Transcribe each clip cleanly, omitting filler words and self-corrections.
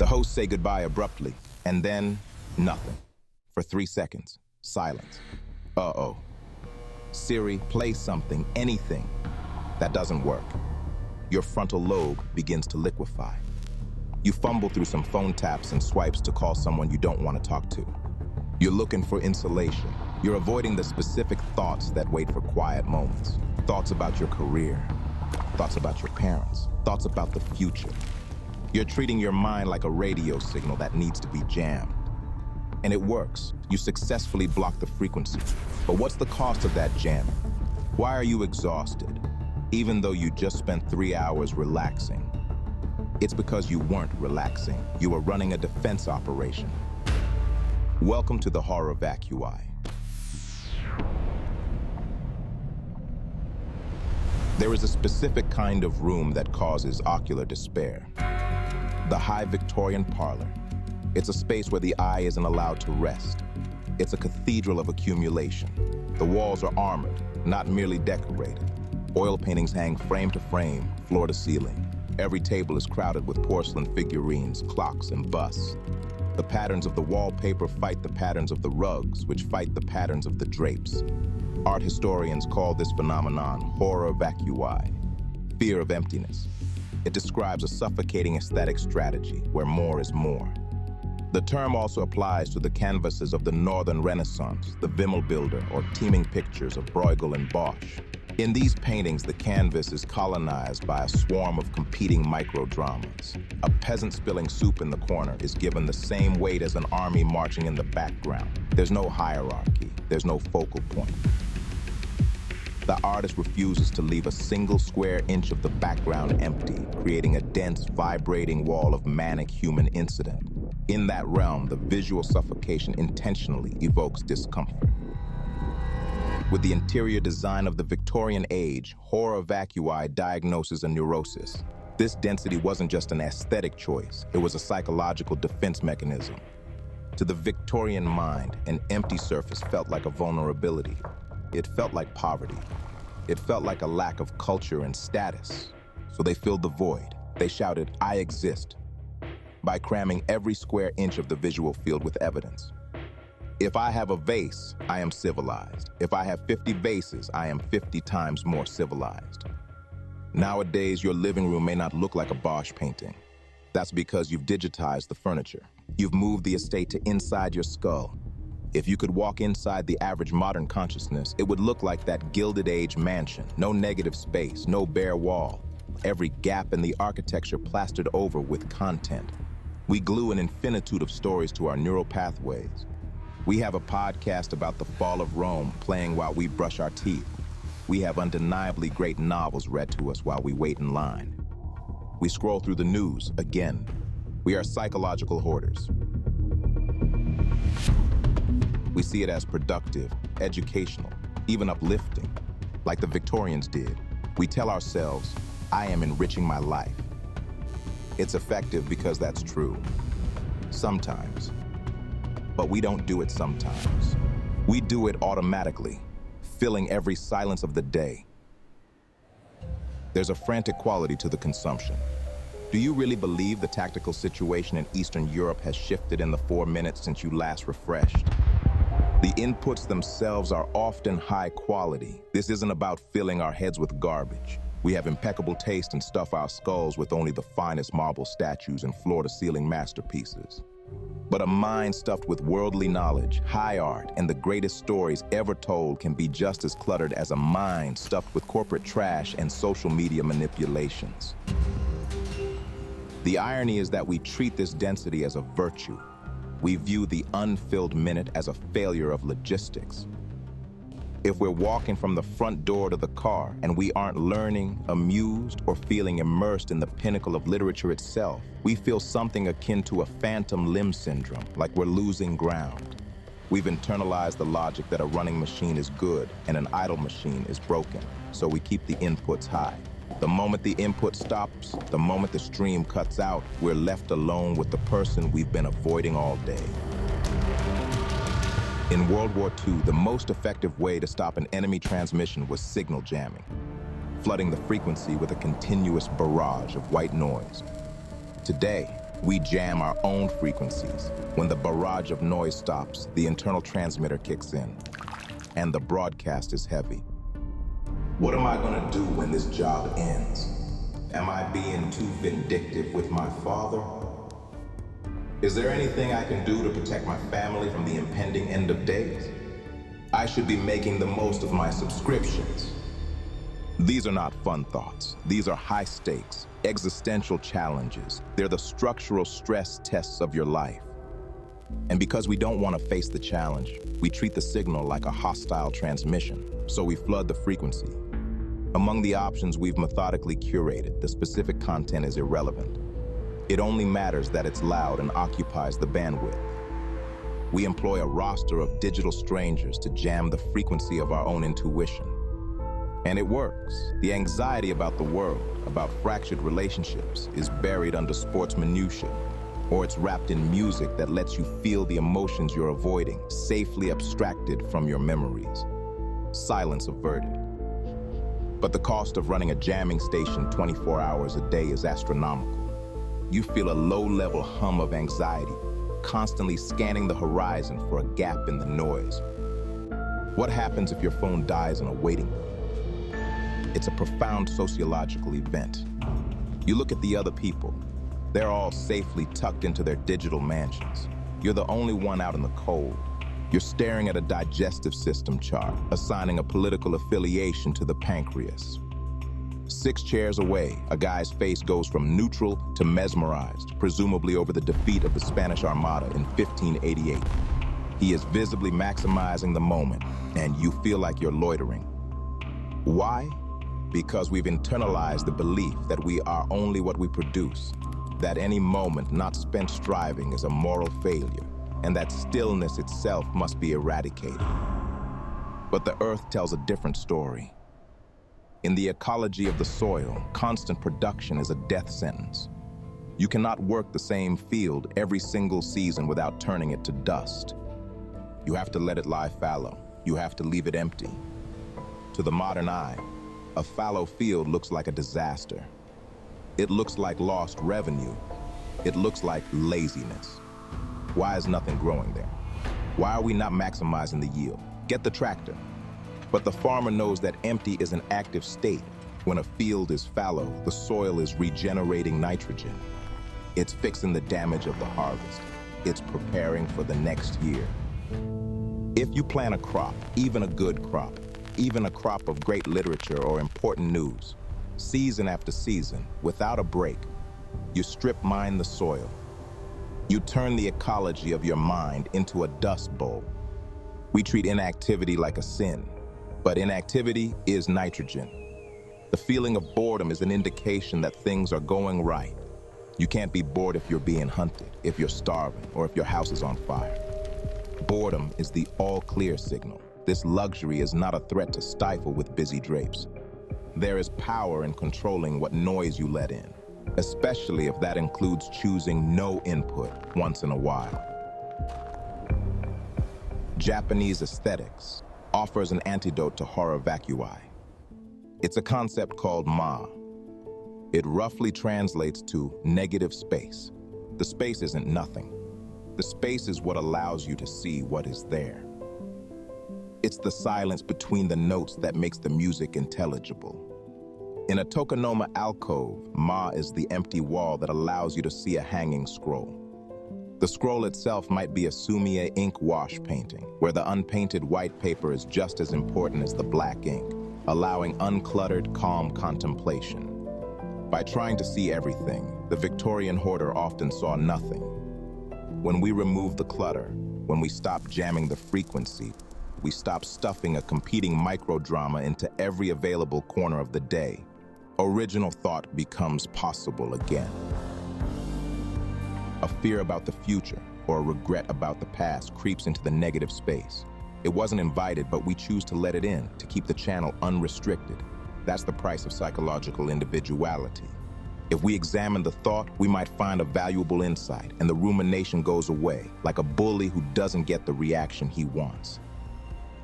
The hosts say goodbye abruptly, and then nothing. For 3 seconds, silence. Uh-oh. Siri, play something, anything. That doesn't work. Your frontal lobe begins to liquefy. You fumble through some phone taps and swipes to call someone you don't want to talk to. You're looking for insulation. You're avoiding the specific thoughts that wait for quiet moments. Thoughts about your career, thoughts about your parents, thoughts about the future. You're treating your mind like a radio signal that needs to be jammed. And it works. You successfully block the frequency. But what's the cost of that jamming? Why are you exhausted, even though you just spent 3 hours relaxing? It's because you weren't relaxing. You were running a defense operation. Welcome to the Horror Vacui. There is a specific kind of room that causes ocular despair. The high Victorian parlor. It's a space where the eye isn't allowed to rest. It's a cathedral of accumulation. The walls are armored, not merely decorated. Oil paintings hang frame to frame, floor to ceiling. Every table is crowded with porcelain figurines, clocks, and busts. The patterns of the wallpaper fight the patterns of the rugs, which fight the patterns of the drapes. Art historians call this phenomenon Horror Vacui, fear of emptiness. It describes a suffocating aesthetic strategy where more is more. The term also applies to the canvases of the Northern Renaissance, the Wimmelbilder, or teeming pictures of Bruegel and Bosch. In these paintings, the canvas is colonized by a swarm of competing microdramas. A peasant spilling soup in the corner is given the same weight as an army marching in the background. There's no hierarchy. There's no focal point. The artist refuses to leave a single square inch of the background empty, creating a dense, vibrating wall of manic human incident. In that realm, the visual suffocation intentionally evokes discomfort. With the interior design of the Victorian age, Horror Vacui diagnoses a neurosis. This density wasn't just an aesthetic choice, it was a psychological defense mechanism. To the Victorian mind, an empty surface felt like a vulnerability. It felt like poverty. It felt like a lack of culture and status. So they filled the void. They shouted, "I exist," by cramming every square inch of the visual field with evidence. If I have a vase, I am civilized. If I have 50 vases, I am 50 times more civilized. Nowadays, your living room may not look like a Bosch painting. That's because you've digitized the furniture. You've moved the estate to inside your skull. If you could walk inside the average modern consciousness, it would look like that Gilded Age mansion. No negative space, no bare wall. Every gap in the architecture plastered over with content. We glue an infinitude of stories to our neural pathways. We have a podcast about the fall of Rome playing while we brush our teeth. We have undeniably great novels read to us while we wait in line. We scroll through the news again. We are psychological hoarders. We see it as productive, educational, even uplifting. Like the Victorians did, we tell ourselves, "I am enriching my life." It's effective because that's true. Sometimes. But we don't do it sometimes. We do it automatically, filling every silence of the day. There's a frantic quality to the consumption. Do you really believe the tactical situation in Eastern Europe has shifted in the 4 minutes since you last refreshed? The inputs themselves are often high quality. This isn't about filling our heads with garbage. We have impeccable taste and stuff our skulls with only the finest marble statues and floor-to-ceiling masterpieces. But a mind stuffed with worldly knowledge, high art, and the greatest stories ever told can be just as cluttered as a mind stuffed with corporate trash and social media manipulations. The irony is that we treat this density as a virtue. We view the unfilled minute as a failure of logistics. If we're walking from the front door to the car and we aren't learning, amused, or feeling immersed in the pinnacle of literature itself, we feel something akin to a phantom limb syndrome, like we're losing ground. We've internalized the logic that a running machine is good and an idle machine is broken, so we keep the inputs high. The moment the input stops, the moment the stream cuts out, we're left alone with the person we've been avoiding all day. In World War II, the most effective way to stop an enemy transmission was signal jamming, flooding the frequency with a continuous barrage of white noise. Today, We jam our own frequencies. When the barrage of noise stops, the internal transmitter kicks in, and the broadcast is heavy. What am I gonna do when this job ends? Am I being too vindictive with my father? Is there anything I can do to protect my family from the impending end of days? I should be making the most of my subscriptions. These are not fun thoughts. These are high stakes, existential challenges. They're the structural stress tests of your life. And because we don't want to face the challenge, we treat the signal like a hostile transmission, so we flood the frequency. Among the options we've methodically curated, the specific content is irrelevant. It only matters that it's loud and occupies the bandwidth. We employ a roster of digital strangers to jam the frequency of our own intuition. And it works. The anxiety about the world, about fractured relationships, is buried under sports minutiae, or it's wrapped in music that lets you feel the emotions you're avoiding, safely abstracted from your memories. Silence averted. But the cost of running a jamming station 24 hours a day is astronomical. You feel a low-level hum of anxiety, constantly scanning the horizon for a gap in the noise. What happens if your phone dies in a waiting room? It's a profound sociological event. You look at the other people. They're all safely tucked into their digital mansions. You're the only one out in the cold. You're staring at a digestive system chart, assigning a political affiliation to the pancreas. 6 chairs away, a guy's face goes from neutral to mesmerized, presumably over the defeat of the Spanish Armada in 1588. He is visibly maximizing the moment, and you feel like you're loitering. Why? Because we've internalized the belief that we are only what we produce, that any moment not spent striving is a moral failure, and that stillness itself must be eradicated. But the earth tells a different story. In the ecology of the soil, constant production is a death sentence. You cannot work the same field every single season without turning it to dust. You have to let it lie fallow. You have to leave it empty. To the modern eye, a fallow field looks like a disaster. It looks like lost revenue. It looks like laziness. Why is nothing growing there? Why are we not maximizing the yield? Get the tractor. But the farmer knows that empty is an active state. When a field is fallow, the soil is regenerating nitrogen. It's fixing the damage of the harvest. It's preparing for the next year. If you plant a crop, even a good crop, even a crop of great literature or important news, season after season, without a break, you strip mine the soil. You turn the ecology of your mind into a dust bowl. We treat inactivity like a sin, but inactivity is nitrogen. The feeling of boredom is an indication that things are going right. You can't be bored if you're being hunted, if you're starving, or if your house is on fire. Boredom is the all-clear signal. This luxury is not a threat to stifle with busy drapes. There is power in controlling what noise you let in, especially if that includes choosing no input once in a while. Japanese aesthetics offers an antidote to horror vacui. It's a concept called ma. It roughly translates to negative space. The space isn't nothing. The space is what allows you to see what is there. It's the silence between the notes that makes the music intelligible. In a tokonoma alcove, ma is the empty wall that allows you to see a hanging scroll. The scroll itself might be a sumie ink wash painting, where the unpainted white paper is just as important as the black ink, allowing uncluttered, calm contemplation. By trying to see everything, the Victorian hoarder often saw nothing. When we remove the clutter, when we stop jamming the frequency, we stop stuffing a competing microdrama into every available corner of the day, original thought becomes possible again. A fear about the future or a regret about the past creeps into the negative space. It wasn't invited, but we choose to let it in, to keep the channel unrestricted. That's the price of psychological individuality. If we examine the thought, we might find a valuable insight, and the rumination goes away, like a bully who doesn't get the reaction he wants.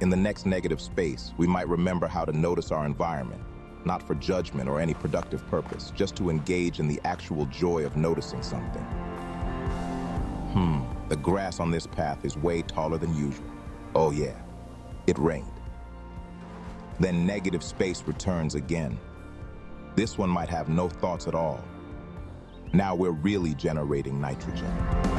In the next negative space, we might remember how to notice our environment, not for judgment or any productive purpose, just to engage in the actual joy of noticing something. The grass on this path is way taller than usual. Oh yeah, it rained. Then negative space returns again. This one might have no thoughts at all. Now we're really generating nitrogen.